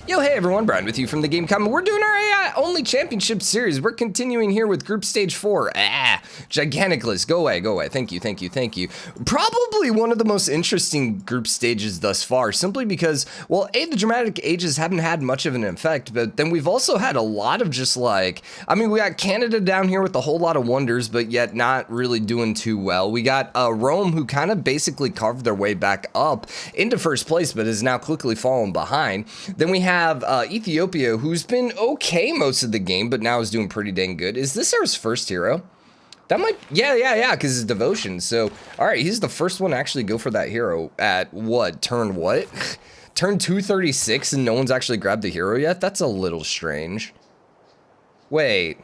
Yo, hey everyone, Brian with you from TheGameCommon. We're doing our AI-only championship series. We're continuing here with Group Stage 4. Gigantic list. Go away, go away. Thank you, thank you, thank you. Probably one of the most interesting group stages thus far, simply because, well, A, the dramatic ages haven't had much of an effect, but then we've also had a lot of just like, I mean, we got Canada down here with a whole lot of wonders, but yet not really doing too well. We got Rome, who kind of basically carved their way back up into first place, but is now quickly falling behind. Then we have Ethiopia, who's been okay most of the game, but now is doing pretty dang good. Is this our first hero? That might, yeah, because it's devotion. So, all right, he's the first one to actually go for that hero at what? Turn 236 and no one's actually grabbed the hero yet? That's a little strange. Wait,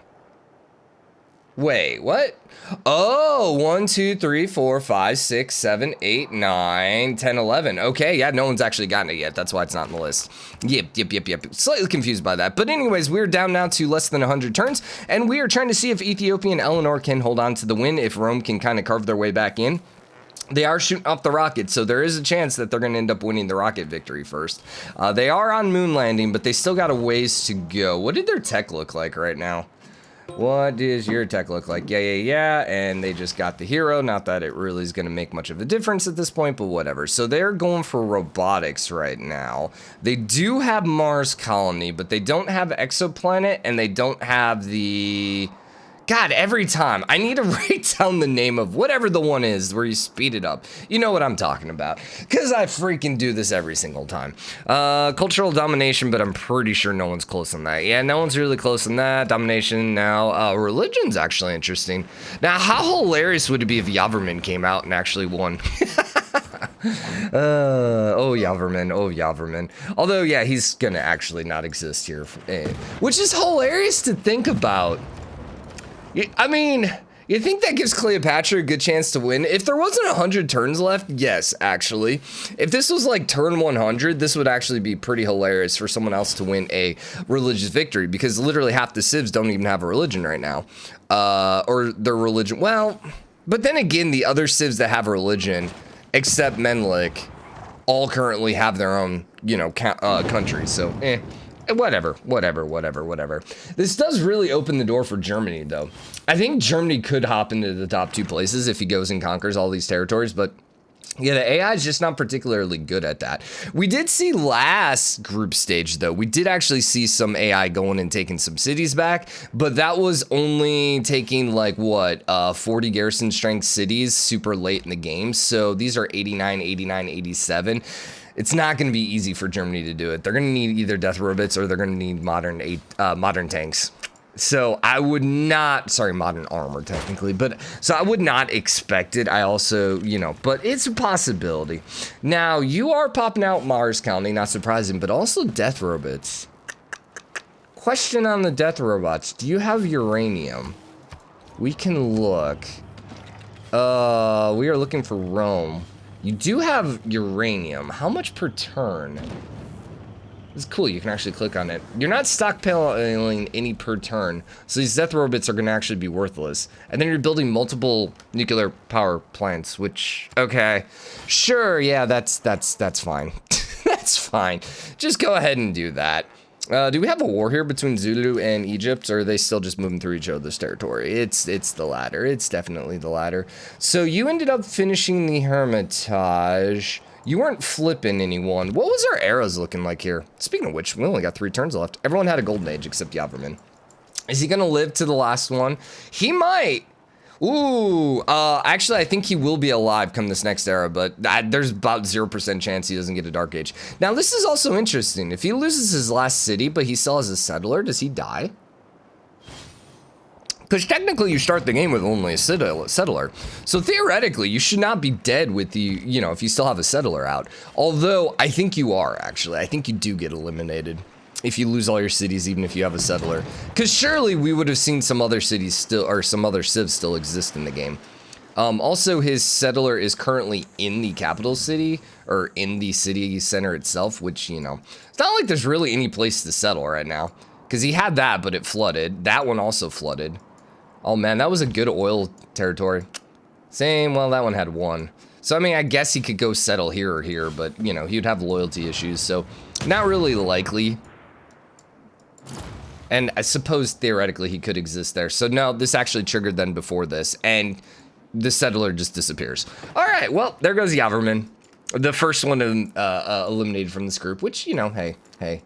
what? Oh, 1, 2, 3, 4, 5, 6, 7, 8, 9, 10, 11. Okay, yeah, no one's actually gotten it yet. That's why it's not in the list. Yep. Slightly confused by that. But anyways, we're down now to less than 100 turns, and we are trying to see if Ethiopia and Eleanor can hold on to the win, if Rome can kind of carve their way back in. They are shooting off the rocket, so there is a chance that they're going to end up winning the rocket victory first. They are on moon landing, but they still got a ways to go. What did their tech look like right now? What does your tech look like? Yeah, and they just got the hero. Not that it really is going to make much of a difference at this point, but whatever. So they're going for robotics right now. They do have Mars colony, but they don't have exoplanet, and they don't have the... God, every time I need to write down the name of whatever the one is where you speed it up. You know what I'm talking about, because I freaking do this every single time. Cultural domination, but I'm pretty sure no one's close on that. Yeah, no one's really close on that. Domination now. Religion's actually interesting. Now, how hilarious would it be if Yaverman came out and actually won? Oh Yaverman. Although, yeah, he's gonna actually not exist here, which is hilarious to think about. I mean, you think that gives Cleopatra a good chance to win? If there wasn't 100 turns left, yes, actually. If this was like turn 100, this would actually be pretty hilarious for someone else to win a religious victory, because literally half the civs don't even have a religion right now. Or their religion, well, but then again, the other civs that have a religion, except Menelik, all currently have their own, you know, countries, so whatever. This does really open the door for Germany, though. I think Germany could hop into the top 2 places if he goes and conquers all these territories, but yeah, the AI is just not particularly good at that. We did see last group stage, though. We did actually see some AI going and taking some cities back, but that was only taking like what, 40 garrison strength cities super late in the game. So these are 89, 87. It's not going to be easy for Germany to do it. They're going to need either death robots or they're going to need modern tanks. So I would not, sorry, modern armor technically, but so I would not expect it. I also, you know, but it's a possibility. Now you are popping out Mars colony, not surprising, but also death robots. Question on the death robots. Do you have uranium? We can look. We are looking for Rome. You do have uranium. How much per turn? It's cool, you can actually click on it. You're not stockpiling any per turn, so these death robots are gonna actually be worthless. And then you're building multiple nuclear power plants, which, okay. Sure, yeah, that's fine. That's fine. Just go ahead and do that. Do we have a war here between Zulu and Egypt, or are they still just moving through each other's territory? It's the latter. It's definitely the latter. So you ended up finishing the Hermitage. You weren't flipping anyone. What was our eras looking like here? Speaking of which, we only got 3 turns left. Everyone had a golden age except Yaverman. Is he gonna live to the last one? He might. Ooh, actually, I think he will be alive come this next era, but there's about 0% chance he doesn't get a Dark Age. Now, this is also interesting. If he loses his last city, but he still has a settler, does he die? Because technically, you start the game with only a settler. So theoretically, you should not be dead with the, you know, if you still have a settler out. Although, I think you are, actually. I think you do get eliminated if you lose all your cities, even if you have a settler. Because surely we would have seen some other cities still, or some other civs still exist in the game. Also, his settler is currently in the capital city, or in the city center itself, which, you know, it's not like there's really any place to settle right now. Because he had that, but it flooded. That one also flooded. Oh man, that was a good oil territory. Same, well, that one had 1. So, I mean, I guess he could go settle here or here, but, you know, he'd have loyalty issues, so not really likely. And I suppose theoretically he could exist there. So no, this actually triggered then before this, and the settler just disappears. All right, well, there goes Yaverman. The first one eliminated from this group, which, you know, hey. I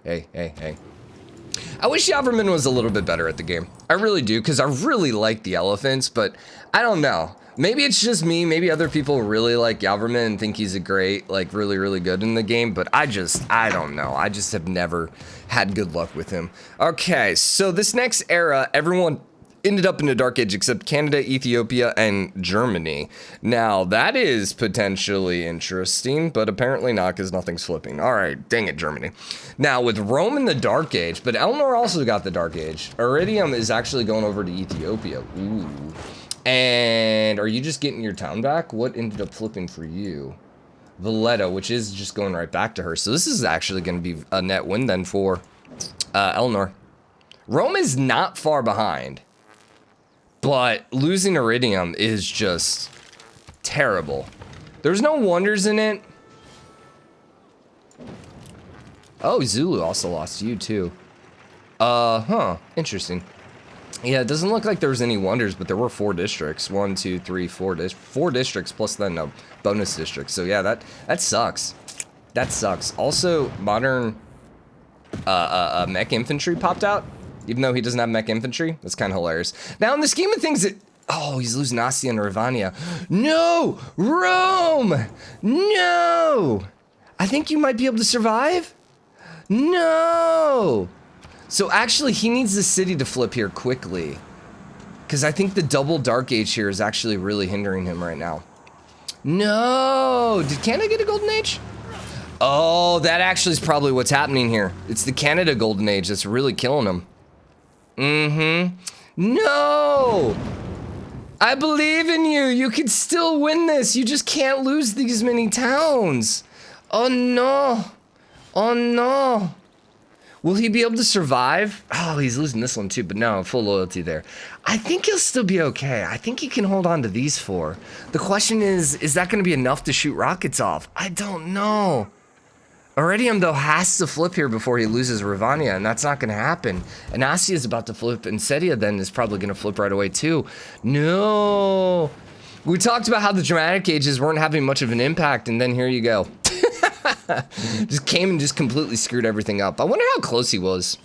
wish Yaverman was a little bit better at the game. I really do, because I really like the elephants, but I don't know. Maybe it's just me. Maybe other people really like Yaverman and think he's a great, like, really, really good in the game, but I don't know. I just have never had good luck with him. Okay, so this next era, everyone ended up in a dark age except Canada, Ethiopia, and Germany. Now, that is potentially interesting, but apparently not, because nothing's flipping. All right, dang it, Germany. Now, with Rome in the dark age, but Eleanor also got the dark age. Iridium is actually going over to Ethiopia. Ooh. And are you just getting your town back? What ended up flipping for you? Valletta, which is just going right back to her. So this is actually going to be a net win then for Eleanor. Rome is not far behind. But losing Iridium is just terrible. There's no wonders in it. Oh, Zulu also lost you too. Interesting. Yeah, it doesn't look like there was any wonders, but there were 4 districts. 1, 2, 3, 4 4 districts plus then a bonus district. So yeah, that sucks. That sucks. Also, modern mech infantry popped out. Even though he doesn't have mech infantry, that's kind of hilarious. Now, in the scheme of things, he's losing Ostia and Ravania. No! Rome! No! I think you might be able to survive? No! So actually, he needs the city to flip here quickly. Because I think the double dark age here is actually really hindering him right now. No! Did Canada get a golden age? Oh, that actually is probably what's happening here. It's the Canada golden age that's really killing him. No! I believe in you. You can still win this. You just can't lose these many towns. Oh no. Oh no. Will he be able to survive? Oh, he's losing this one too, but no, full loyalty there. I think he'll still be okay. I think he can hold on to these 4. The question is that going to be enough to shoot rockets off? I don't know. Iridium, though, has to flip here before he loses Ravania, and that's not going to happen. And Ostia is about to flip, and Sedia then is probably going to flip right away, too. No! We talked about how the dramatic ages weren't having much of an impact, and then here you go. Just came and just completely screwed everything up. I wonder how close he was.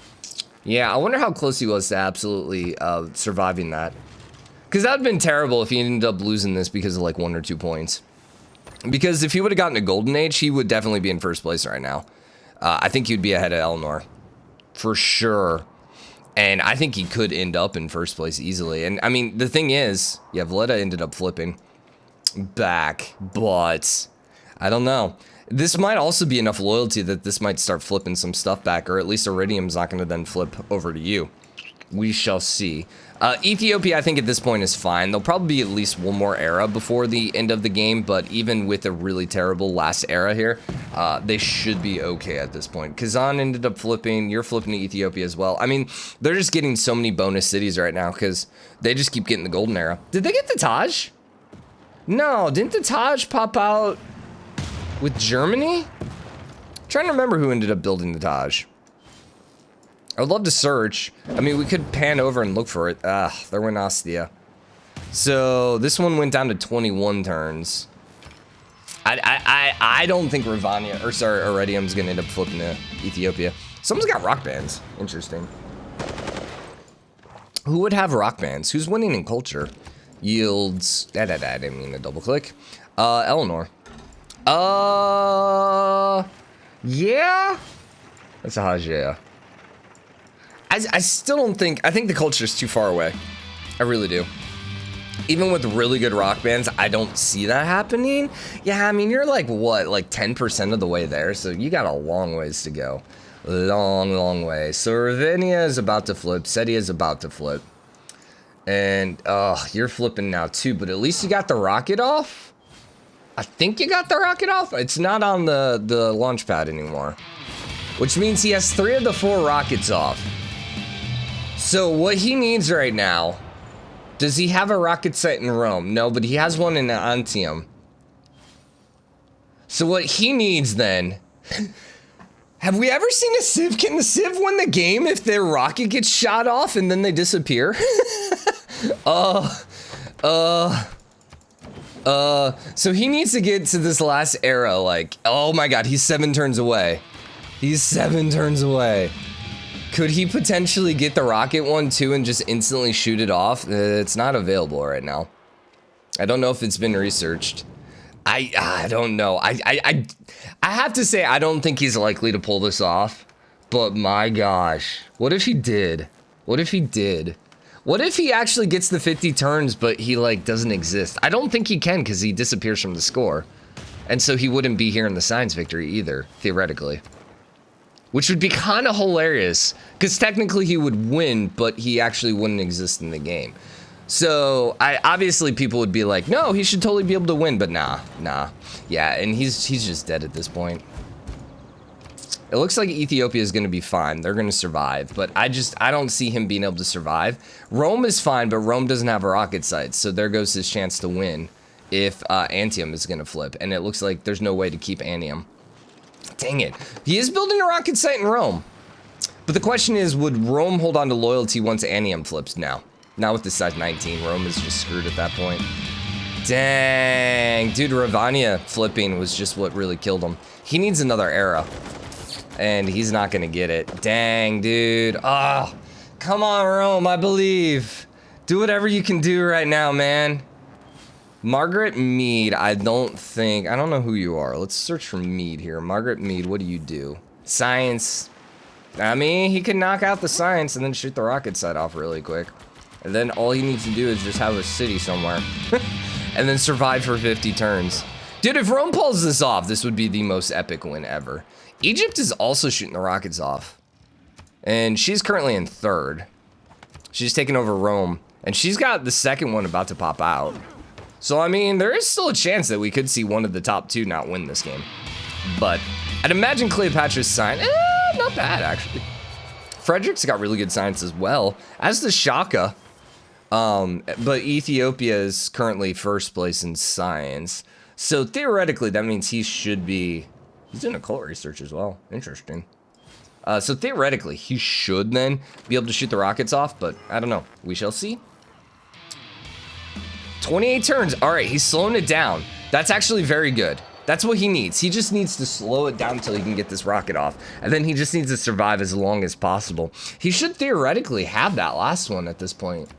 Yeah, I wonder how close he was to absolutely surviving that. Because that would have been terrible if he ended up losing this because of like 1 or 2 points. Because if he would have gotten a golden age, he would definitely be in first place right now. I think he'd be ahead of Eleanor. For sure. And I think he could end up in first place easily. And I mean, the thing is, yeah, Valletta ended up flipping back. But I don't know. This might also be enough loyalty that this might start flipping some stuff back. Or at least Iridium's not going to then flip over to you. We shall see. Ethiopia, I think at this point is fine. There'll probably be at least 1 more era before the end of the game, but even with a really terrible last era here, they should be okay at this point. Kazan ended up flipping. You're flipping to Ethiopia as well. I mean, they're just getting so many bonus cities right now because they just keep getting the golden era. Did they get the Taj? No, didn't the Taj pop out with Germany? I'm trying to remember who ended up building the Taj. I would love to search. I mean, we could pan over and look for it. There went Ostia. So this one went down to 21 turns. I don't think Ravania, or sorry, Iridium's gonna end up flipping to Ethiopia. Someone's got rock bands. Interesting. Who would have rock bands? Who's winning in culture? Yields. I didn't mean to double click. Eleanor. Yeah. That's a Hajea. I still don't think, I think the culture is too far away. I really do. Even with really good rock bands, I don't see that happening. Yeah, I mean, you're like, what, like 10% of the way there? So you got a long ways to go. Long way. So Ravinia is about to flip. Sedia is about to flip. And, you're flipping now too, but at least you got the rocket off. I think you got the rocket off. It's not on the launch pad anymore. Which means he has 3 of the 4 rockets off. So what he needs right now, does he have a rocket site in Rome? No, but he has one in Antium. So what he needs then Have we ever seen a Civ? Can the Civ win the game if their rocket gets shot off and then they disappear? So he needs to get to this last arrow, like, oh my god, he's 7 turns away. He's 7 turns away. Could he potentially get the rocket one too and just instantly shoot it off? It's not available right now. I don't know if it's been researched. I don't know. I have to say I don't think he's likely to pull this off. But my gosh, what if he did? What if he did? What if he actually gets the 50 turns, but he like doesn't exist? I don't think he can because he disappears from the score. And so he wouldn't be here in the science victory either, theoretically. Which would be kind of hilarious because technically he would win, but he actually wouldn't exist in the game. So obviously people would be like, no, he should totally be able to win, but nah. Yeah, and he's just dead at this point. It looks like Ethiopia is going to be fine. They're going to survive, but I don't see him being able to survive. Rome is fine, but Rome doesn't have a rocket site, so there goes his chance to win if Antium is going to flip, and it looks like there's no way to keep Antium. Dang it. He is building a rocket site in Rome, but the question is, would Rome hold on to loyalty once Antium flips? No. Not with the size 19. Rome is just screwed at that point. Dang. Dude, Ravania flipping was just what really killed him. He needs another era. And he's not going to get it. Dang, dude. Oh, come on, Rome. I believe. Do whatever you can do right now, man. Margaret Mead, I don't know who you are. Let's search for Mead here. Margaret Mead, what do you do? Science. I mean, he can knock out the science and then shoot the rocket site off really quick. And then all he needs to do is just have a city somewhere. And then survive for 50 turns. Dude, if Rome pulls this off, this would be the most epic win ever. Egypt is also shooting the rockets off. And she's currently in 3rd. She's taking over Rome. And she's got the second one about to pop out. So, I mean, there is still a chance that we could see one of the top 2 not win this game. But I'd imagine Cleopatra's sign, not bad, actually. Frederick's got really good science as well, as does Shaka. But Ethiopia is currently 1st place in science. So theoretically, that means he should be... He's doing occult research as well. Interesting. So theoretically, he should then be able to shoot the rockets off, but I don't know. We shall see. 28 turns. All right, he's slowing it down. That's actually very good. That's what he needs. He just needs to slow it down until he can get this rocket off. And then he just needs to survive as long as possible. He should theoretically have that last one at this point.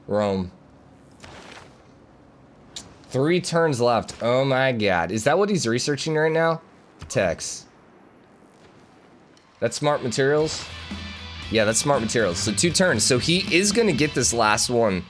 Rome. 3 turns left. Oh my god. Is that what he's researching right now? Text. That's smart materials? Yeah, that's smart materials. So 2 turns. So he is going to get this last one.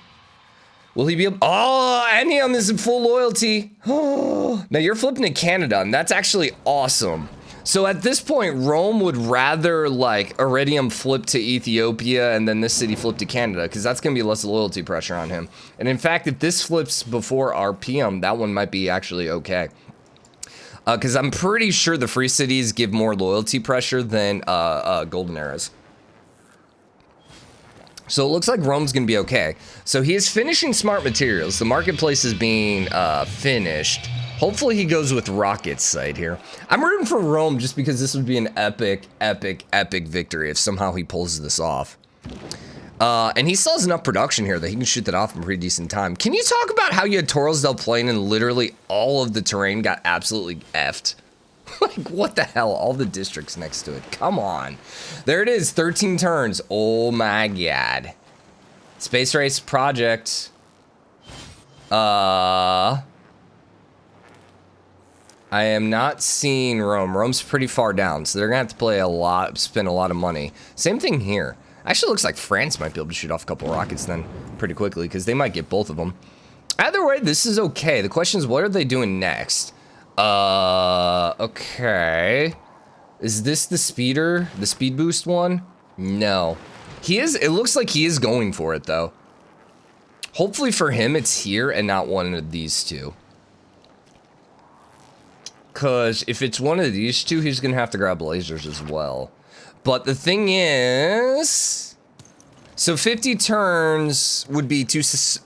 Will he be able... Oh, Enium is in full loyalty. Oh, now you're flipping to Canada, and that's actually awesome. So at this point, Rome would rather, like, Iridium flip to Ethiopia and then this city flip to Canada, because that's going to be less loyalty pressure on him. And in fact, if this flips before RPM, that one might be actually okay. Because I'm pretty sure the free cities give more loyalty pressure than golden eras. So it looks like Rome's going to be okay. So he is finishing smart materials. The marketplace is being finished. Hopefully he goes with rocket site here. I'm rooting for Rome just because this would be an epic, epic, epic victory if somehow he pulls this off. And he still has enough production here that he can shoot that off in pretty decent time. Can you talk about how you had Torresdale Plain and literally all of the terrain got absolutely effed? Like, what the hell? All the districts next to it. Come on. There it is. 13 turns. Oh, my God. Space Race Project. I am not seeing Rome. Rome's pretty far down, so they're going to have to play a lot, spend a lot of money. Same thing here. Actually, looks like France might be able to shoot off a couple rockets then pretty quickly, because they might get both of them. Either way, this is okay. The question is, what are they doing next? Okay. Is this the speeder? The speed boost one? No. He is, it looks like he is going for it, though. Hopefully for him, it's here and not one of these two. Because if it's one of these two, he's going to have to grab lasers as well. But the thing is... So 50 turns would be 15,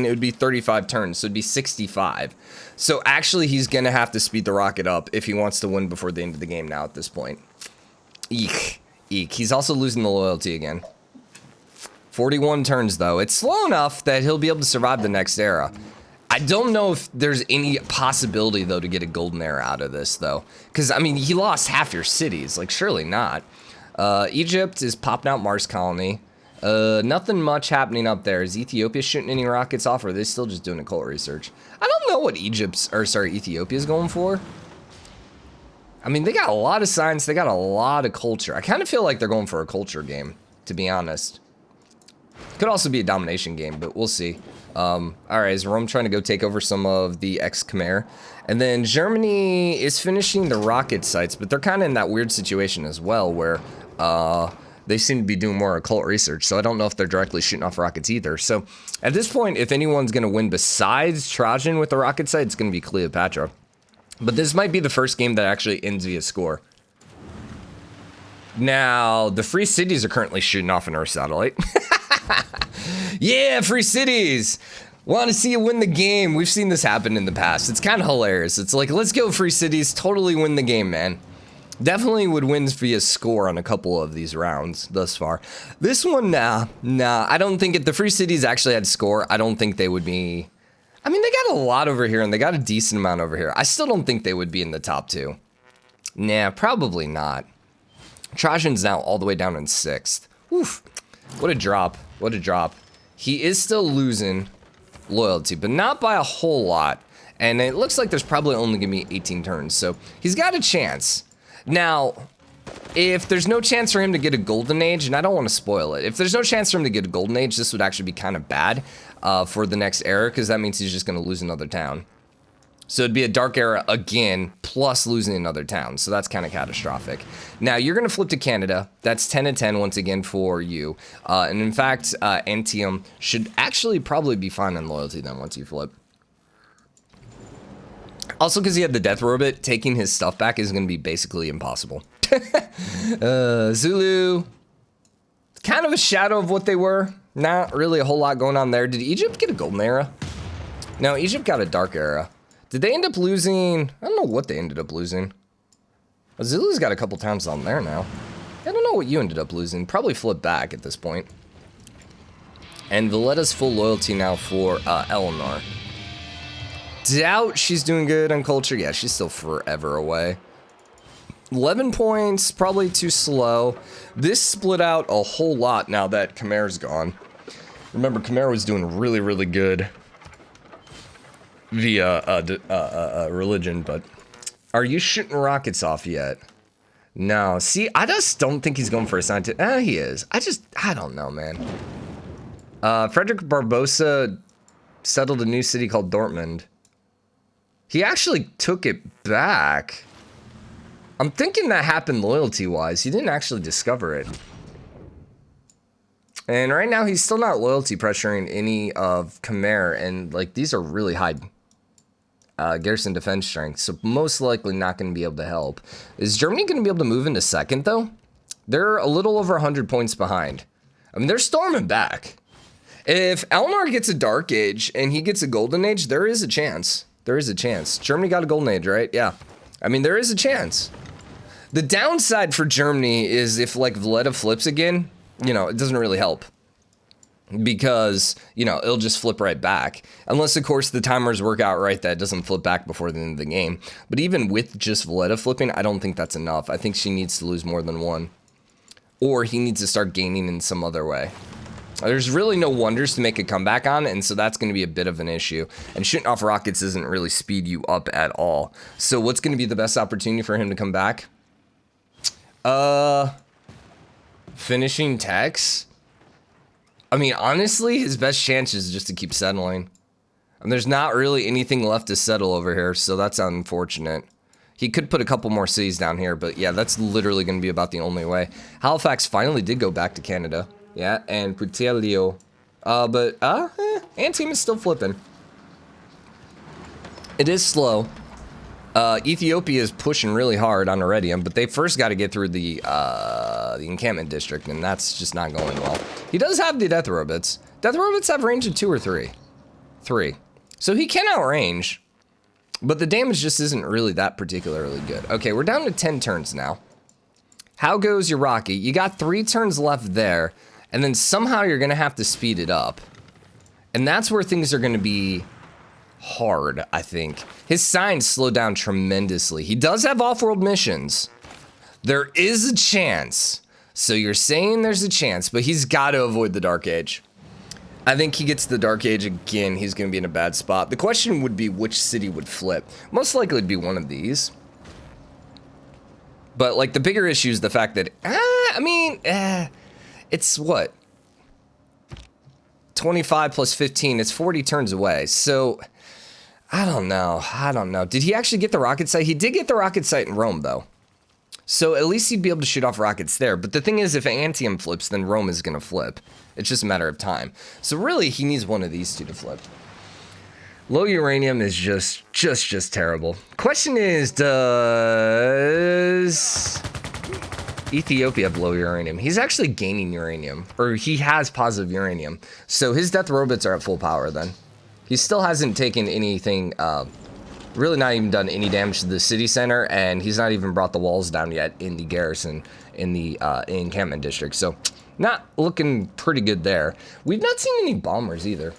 it would be 35 turns, so it'd be 65. So actually he's gonna have to speed the rocket up if he wants to win before the end of the game now at this point. Eek. Eek. He's also losing the loyalty again. 41 turns though. It's slow enough that he'll be able to survive the next era. I don't know if there's any possibility though to get a golden era out of this though. Because I mean, he lost half your cities, like surely not. Egypt is popping out Mars colony. Nothing much happening up there. Is Ethiopia shooting any rockets off, or are they still just doing occult research? I don't know what Ethiopia's going for. I mean, they got a lot of science, they got a lot of culture. I kind of feel like they're going for a culture game, to be honest. Could also be a domination game, but we'll see. All right, is Rome trying to go take over some of the ex-Khmer? And then Germany is finishing the rocket sites, but they're kind of in that weird situation as well, where they seem to be doing more occult research, so I don't know if they're directly shooting off rockets either. So at this point, if anyone's going to win besides Trajan with the rocket site, it's going to be Cleopatra. But this might be the first game that actually ends via score. Now, the free cities are currently shooting off an Earth satellite. Yeah, free cities! Want to see you win the game. We've seen this happen in the past. It's kind of hilarious. It's like, let's go free cities, totally win the game, man. Definitely would win via score on a couple of these rounds thus far. This one, nah. I don't think if the free cities actually had score, I don't think they would be... I mean, they got a lot over here, and they got a decent amount over here. I still don't think they would be in the top 2. Nah, probably not. Trajan's now all the way down in 6th. Oof. What a drop. What a drop. He is still losing loyalty, but not by a whole lot. And it looks like there's probably only going to be 18 turns, so he's got a chance. Now, if there's no chance for him to get a golden age, and I don't want to spoil it, if there's no chance for him to get a golden age, this would actually be kind of bad for the next era, because that means he's just going to lose another town. So it'd be a dark era again, plus losing another town, so that's kind of catastrophic. Now, you're going to flip to Canada. That's 10 and 10 once again for you. And in fact, Antium should actually probably be fine on loyalty then once you flip. Also, because he had the death orbit, taking his stuff back is going to be basically impossible. Zulu, kind of a shadow of what they were. Not really a whole lot going on there. Did Egypt get a golden era? No, Egypt got a dark era. Did they end up losing? I don't know what they ended up losing. Zulu's got a couple times on there now. I don't know what you ended up losing. Probably flip back at this point. And Valletta's full loyalty now for Eleanor. Doubt she's doing good on culture. Yeah, she's still forever away. 11 points, probably too slow. This split out a whole lot now that Khmer's gone. Remember, Khmer was doing really, really good via religion, but are you shooting rockets off yet? No. See, I just don't think he's going for a scientist. He is. I don't know, man. Frederick Barbarossa settled a new city called Dortmund. He actually took it back. I'm thinking that happened loyalty-wise. He didn't actually discover it. And right now, he's still not loyalty pressuring any of Khmer, and like these are really high garrison defense strength, so most likely not going to be able to help. Is Germany going to be able to move into second, though? They're a little over 100 points behind. I mean, they're storming back. If Eleanor gets a Dark Age and he gets a Golden Age, there is a chance. There is a chance. Germany got a Golden Age, right? Yeah. I mean, there is a chance. The downside for Germany is if, like, Valletta flips again, you know, it doesn't really help. Because, you know, it'll just flip right back. Unless, of course, the timers work out right that it doesn't flip back before the end of the game. But even with just Valletta flipping, I don't think that's enough. I think she needs to lose more than one. Or he needs to start gaining in some other way. There's really no wonders to make a comeback on, and so that's going to be a bit of an issue. And shooting off rockets doesn't really speed you up at all. So what's going to be the best opportunity for him to come back? Finishing Tex? I mean, honestly, his best chance is just to keep settling. And there's not really anything left to settle over here, so that's unfortunate. He could put a couple more cities down here, but yeah, that's literally going to be about the only way. Halifax finally did go back to Canada. Yeah, and Putelio. Antime is still flipping. It is slow. Ethiopia is pushing really hard on Iridium, but they first got to get through the encampment district, and that's just not going well. He does have the death robots. Death robots have range of 2 or 3. 3. So he can outrange, but the damage just isn't really that particularly good. Okay, we're down to 10 turns now. How goes your rocket? You got 3 turns left there, and then somehow you're going to have to speed it up. And that's where things are going to be hard, I think. His signs slow down tremendously. He does have off-world missions. There is a chance. So you're saying there's a chance, but he's got to avoid the Dark Age. I think he gets the Dark Age again, he's going to be in a bad spot. The question would be which city would flip. Most likely it'd be one of these. But like the bigger issue is the fact that, it's what? 25 plus 15, it's 40 turns away. So I don't know. Did he actually get the rocket site? He did get the rocket site in Rome, though. So at least he'd be able to shoot off rockets there. But the thing is, if Antium flips, then Rome is going to flip. It's just a matter of time. So really, he needs one of these two to flip. Low uranium is just terrible. Question is, does Ethiopia have low uranium? He's actually gaining uranium. Or he has positive uranium. So his death robots are at full power then. He still hasn't taken anything, really not even done any damage to the city center, and he's not even brought the walls down yet in the garrison, in the encampment district. So, not looking pretty good there. We've not seen any bombers either.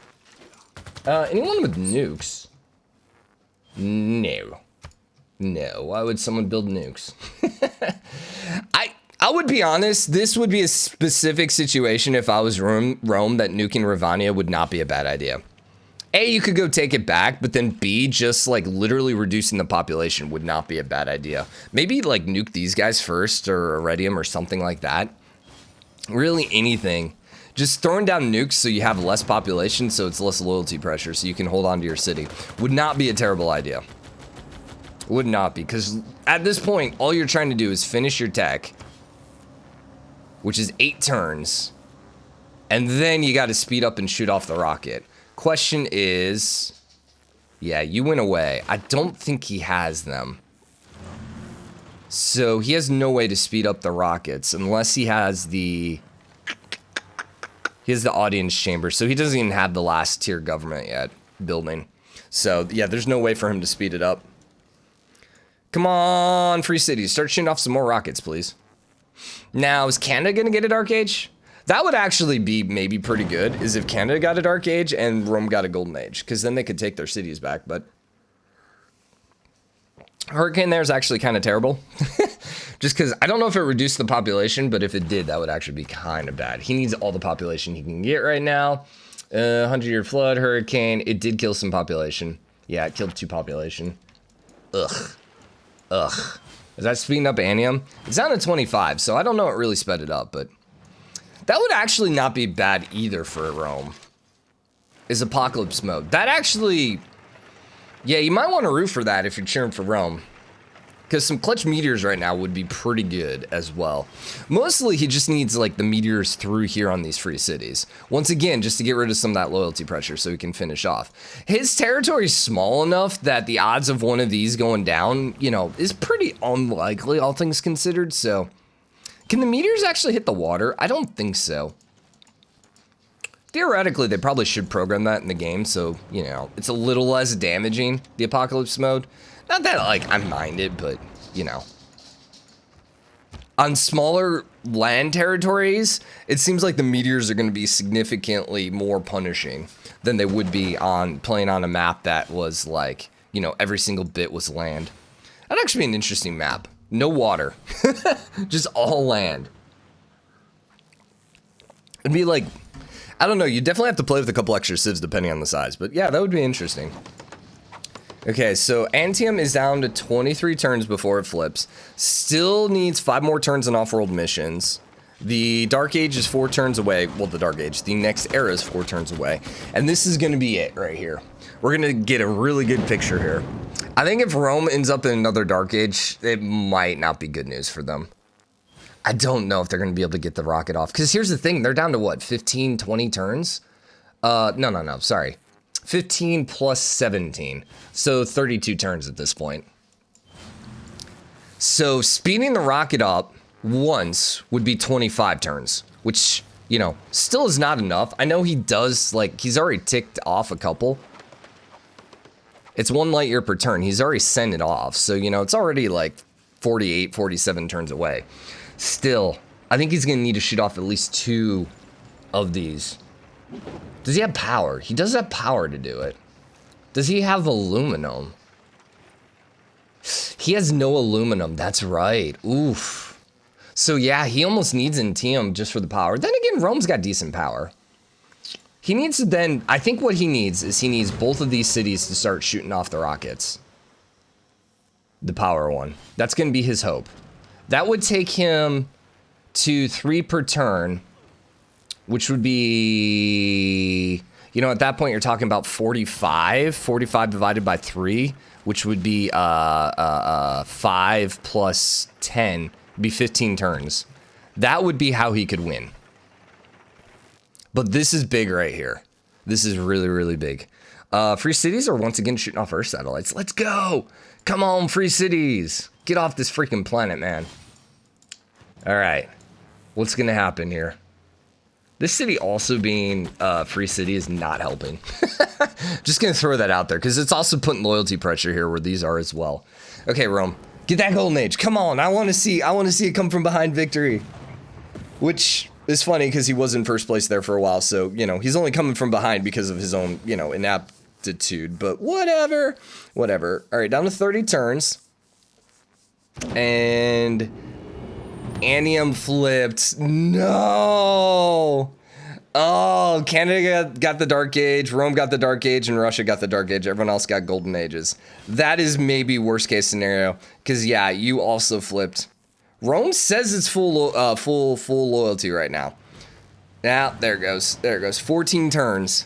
Anyone with nukes? No. No. Why would someone build nukes? I would be honest, this would be a specific situation if I was Rome that nuking Ravania would not be a bad idea. A, you could go take it back, but then B, just like literally reducing the population would not be a bad idea. Maybe like nuke these guys first or Iridium or something like that. Really anything. Just throwing down nukes so you have less population so it's less loyalty pressure so you can hold on to your city would not be a terrible idea. Would not be, because at this point, all you're trying to do is finish your tech, which is 8 turns, and then you got to speed up and shoot off the rocket. Question is, yeah, you went away. I don't think he has them. So he has no way to speed up the rockets unless he has the audience chamber. So he doesn't even have the last tier government yet building. So yeah, there's no way for him to speed it up. Come on, free cities, start shooting off some more rockets, please. Now, is Canada gonna get a Dark Age? That would actually be maybe pretty good, is if Canada got a Dark Age and Rome got a Golden Age, because then they could take their cities back, but Hurricane there is actually kind of terrible. Just because I don't know if it reduced the population, but if it did, that would actually be kind of bad. He needs all the population he can get right now. 100-year flood, hurricane, it did kill some population. Yeah, it killed 2 population. Ugh. Is that speeding up Anium? It's down to 25, so I don't know it really sped it up, but that would actually not be bad either for Rome. Is Apocalypse Mode. That actually, yeah, you might want to root for that if you're cheering for Rome. Because some clutch meteors right now would be pretty good as well. Mostly he just needs like the meteors through here on these free cities. Once again, just to get rid of some of that loyalty pressure so he can finish off. His territory is small enough that the odds of one of these going down, you know, is pretty unlikely, all things considered, so. Can the meteors actually hit the water? I don't think so. Theoretically, they probably should program that in the game, so, you know, it's a little less damaging, the Apocalypse Mode. Not that, like, I mind it, but, you know. On smaller land territories, it seems like the meteors are going to be significantly more punishing than they would be on playing on a map that was, like, you know, every single bit was land. That'd actually be an interesting map. No water. Just all land. It'd be like, I don't know, you definitely have to play with a couple extra civs depending on the size, but yeah, that would be interesting. Okay, so Antium is down to 23 turns before it flips. Still needs 5 more turns on off-world missions. The Dark Age is 4 turns away. Well, the Dark Age, the next era is 4 turns away. And this is gonna be it right here. We're gonna get a really good picture here. I think if Rome ends up in another Dark Age, it might not be good news for them. I don't know if they're going to be able to get the rocket off. Because here's the thing, they're down to what, 15, 20 turns? No, sorry. 15 plus 17. So 32 turns at this point. So speeding the rocket up once would be 25 turns, which, you know, still is not enough. I know he does, like, he's already ticked off a couple. It's 1 light year per turn. He's already sent it off. So, you know, it's already like 48, 47 turns away. Still, I think he's going to need to shoot off at least 2 of these. Does he have power? He does have power to do it. Does he have aluminum? He has no aluminum. That's right. Oof. So yeah, he almost needs Intium just for the power. Then again, Rome's got decent power. He needs to then, I think what he needs is he needs both of these cities to start shooting off the rockets. The power one. That's going to be his hope. That would take him to 3 per turn, which would be, you know, at that point you're talking about 45. 45 divided by 3, which would be 5 plus 10, be 15 turns. That would be how he could win. But this is big right here. This is really, really big. Free cities are once again shooting off Earth satellites. Let's go. Come on, free cities. Get off this freaking planet, man. All right. What's going to happen here? This city also being free city is not helping. Just going to throw that out there because it's also putting loyalty pressure here where these are as well. Okay, Rome. Get that golden age. Come on. I want to see it come from behind victory. Which is funny because he was in first place there for a while. So, you know, he's only coming from behind because of his own, you know, inaptitude. But whatever. Whatever. All right, down to 30 turns. And Anium flipped. No. Oh, Canada got the Dark Age, Rome got the Dark Age, and Russia got the Dark Age. Everyone else got Golden Ages. That is maybe worst case scenario. Because, yeah, you also flipped. Rome says it's full loyalty right now. Now, there it goes. There it goes. 14 turns.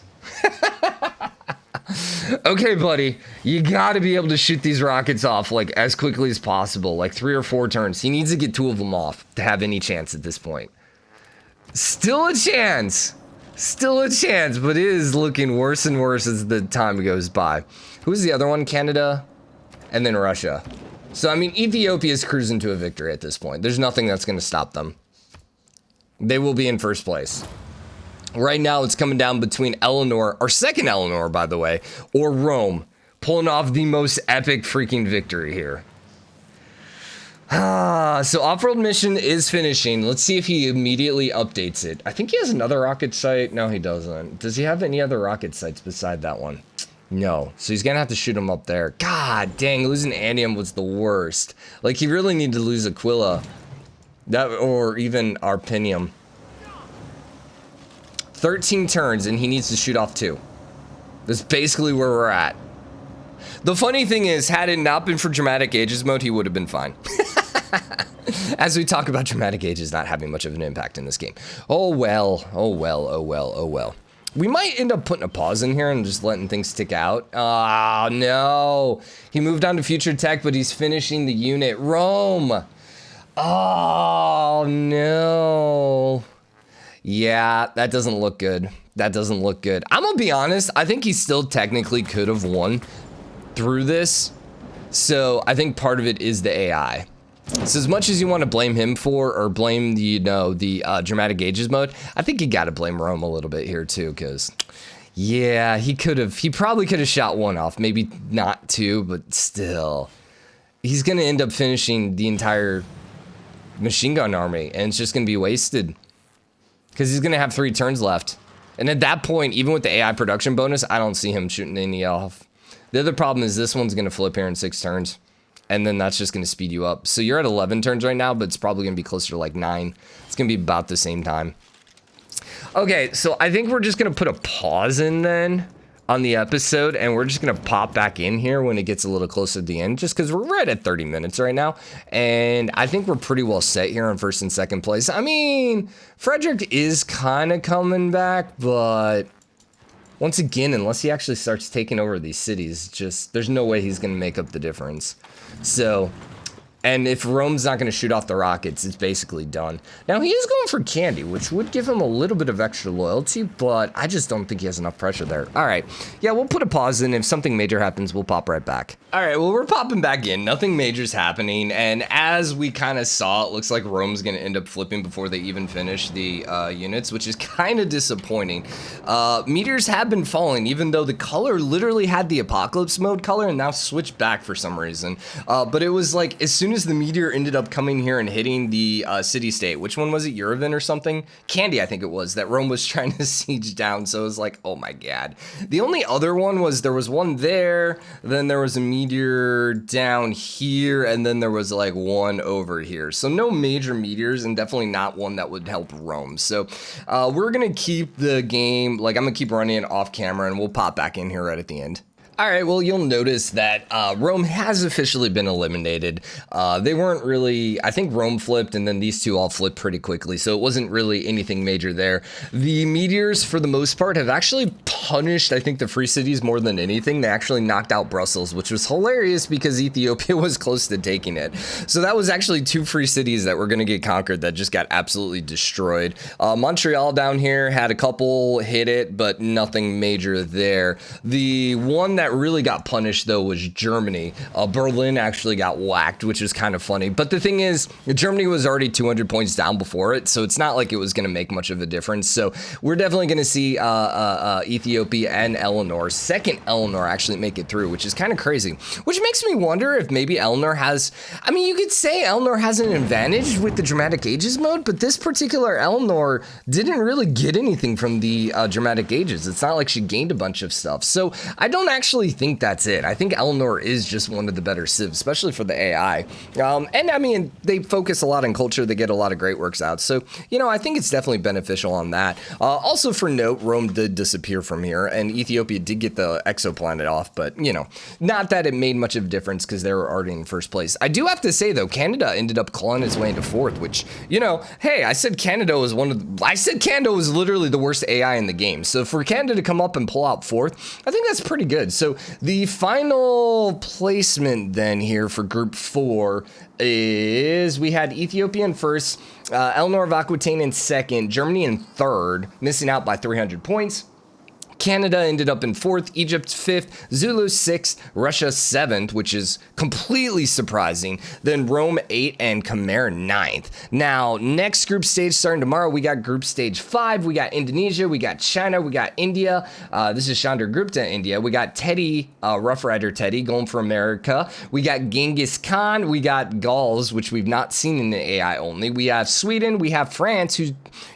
Okay, buddy. You got to be able to shoot these rockets off, like, as quickly as possible. Like, 3 or 4 turns. He needs to get 2 of them off to have any chance at this point. Still a chance. Still a chance, but it is looking worse and worse as the time goes by. Who's the other one? Canada and then Russia. So, I mean, Ethiopia is cruising to a victory at this point. There's nothing that's going to stop them. They will be in first place. Right now, it's coming down between Eleanor, our second Eleanor, by the way, or Rome, pulling off the most epic freaking victory here. So off-world mission is finishing. Let's see if he immediately updates it. I think he has another rocket site. No, he doesn't. Does he have any other rocket sites beside that one? No. So he's going to have to shoot him up there. God dang, losing Anium was the worst. Like, he really needed to lose Aquila. That, or even Arpinium. 13 turns, and he needs to shoot off 2. That's basically where we're at. The funny thing is, had it not been for Dramatic Ages mode, he would have been fine. As we talk about Dramatic Ages not having much of an impact in this game. Oh well, oh well, oh well, oh well. We might end up putting a pause in here and just letting things tick out. Oh no. He moved on to future tech, but he's finishing the unit. Rome. Oh no. Yeah, that doesn't look good. That doesn't look good. I'm gonna be honest, I think he still technically could have won through this. So I think part of it is the AI. So as much as you want to blame him for, or blame, you know, the Dramatic Ages mode, I think you got to blame Rome a little bit here too, because yeah, he probably could have shot 1 off, maybe not 2, but still. He's going to end up finishing the entire machine gun army, and it's just going to be wasted. Because he's going to have 3 turns left. And at that point, even with the AI production bonus, I don't see him shooting any off. The other problem is this one's going to flip here in 6 turns. And then that's just going to speed you up. So you're at 11 turns right now, but it's probably going to be closer to like 9. It's going to be about the same time. Okay, so I think we're just going to put a pause in then on the episode. And we're just going to pop back in here when it gets a little closer to the end. Just because we're right at 30 minutes right now. And I think we're pretty well set here in first and second place. I mean, Frederick is kind of coming back, but once again, unless he actually starts taking over these cities, just there's no way he's going to make up the difference. So And if Rome's not going to shoot off the rockets, it's basically done. Now, he is going for candy, which would give him a little bit of extra loyalty, but I just don't think he has enough pressure there. All right. Yeah, we'll put a pause in. If something major happens, we'll pop right back. All right, well, we're popping back in. Nothing major's happening. And as we kind of saw, it looks like Rome's going to end up flipping before they even finish the units, which is kind of disappointing. Meteors have been falling, even though the color literally had the apocalypse mode color and now switched back for some reason. But it was like, as soon as the meteor ended up coming here and hitting the city-state, which one was it, Yerevan or something? Candy, I think it was, that Rome was trying to siege down. So it was like, oh my god. The only other one was, there was one there, then there was a meteor down here, and then there was like one over here. So no major meteors, and definitely not one that would help Rome. So we're gonna keep the game, like I'm gonna keep running it off camera, and we'll pop back in here right at the end. All right, well, you'll notice that Rome has officially been eliminated. They weren't really, I think Rome flipped, and then these two all flipped pretty quickly, so it wasn't really anything major there. The meteors, for the most part, have actually punished, I think, the free cities more than anything. They actually knocked out Brussels, which was hilarious because Ethiopia was close to taking it. So that was actually two free cities that were going to get conquered that just got absolutely destroyed. Montreal down here had a couple hit it, but nothing major there. The one that really got punished though was Germany. Berlin actually got whacked, which is kind of funny. But the thing is, Germany was already 200 points down before it, so it's not like it was going to make much of a difference. So we're definitely going to see Ethiopia and Eleanor, second Eleanor, actually make it through, which is kind of crazy. Which makes me wonder if maybe Eleanor has, I mean, you could say Eleanor has an advantage with the Dramatic Ages mode, but this particular Eleanor didn't really get anything from the Dramatic Ages. It's not like she gained a bunch of stuff. So I don't actually think that's it. I think Eleanor is just one of the better civs, especially for the AI. And I mean, they focus a lot on culture. They get a lot of great works out. So, you know, I think it's definitely beneficial on that. Also for note, Rome did disappear from here, and Ethiopia did get the exoplanet off, but, you know, not that it made much of a difference because they were already in first place. I do have to say, though, Canada ended up clawing its way into fourth, which, you know, hey, I said Canada was Canada was literally the worst AI in the game. So for Canada to come up and pull out fourth, I think that's pretty good. So the final placement then here for group 4 is we had Ethiopia in first, Eleanor of Aquitaine in second, Germany in third, missing out by 300 points. Canada ended up in fourth, Egypt fifth, Zulu sixth, Russia seventh, which is completely surprising. Then Rome 8 and Khmer 9th. Now, next group stage starting tomorrow, we got group stage 5. We got Indonesia, we got China, we got India. This is Chandra Gupta, India. We got Teddy, Rough Rider Teddy, going for America. We got Genghis Khan. We got Gauls, which we've not seen in the AI only. We have Sweden. We have France, who,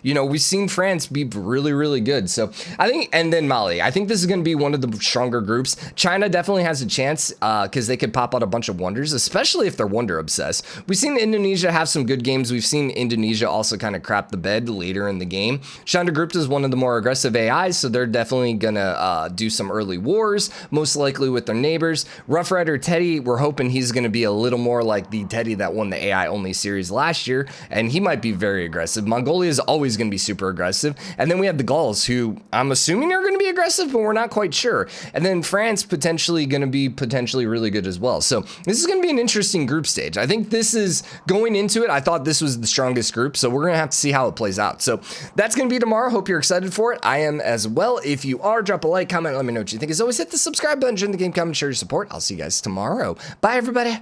you know, we've seen France be really, really good. So I think, and then Mali. I think this is going to be one of the stronger groups. China definitely has a chance because they could pop out a bunch of wonders, especially if they're wonder obsessed. We've seen Indonesia have some good games. We've seen Indonesia also kind of crap the bed later in the game. Chandragupta is one of the more aggressive AIs, so they're definitely going to do some early wars, most likely with their neighbors. Rough Rider Teddy, we're hoping he's going to be a little more like the Teddy that won the AI only series last year, and he might be very aggressive. Mongolia is always going to be super aggressive. And then we have the Gauls, who I'm assuming are going to be aggressive, but we're not quite sure. And then France potentially going to be really good as well. So this is going to be an interesting group stage. I think this is going into it. I thought this was the strongest group, so we're going to have to see how it plays out. So that's going to be tomorrow. Hope you're excited for it. I am as well. If you are, drop a like, comment, let me know what you think. As always, hit the subscribe button, join the game, comment, share your support. I'll see you guys tomorrow. Bye, everybody.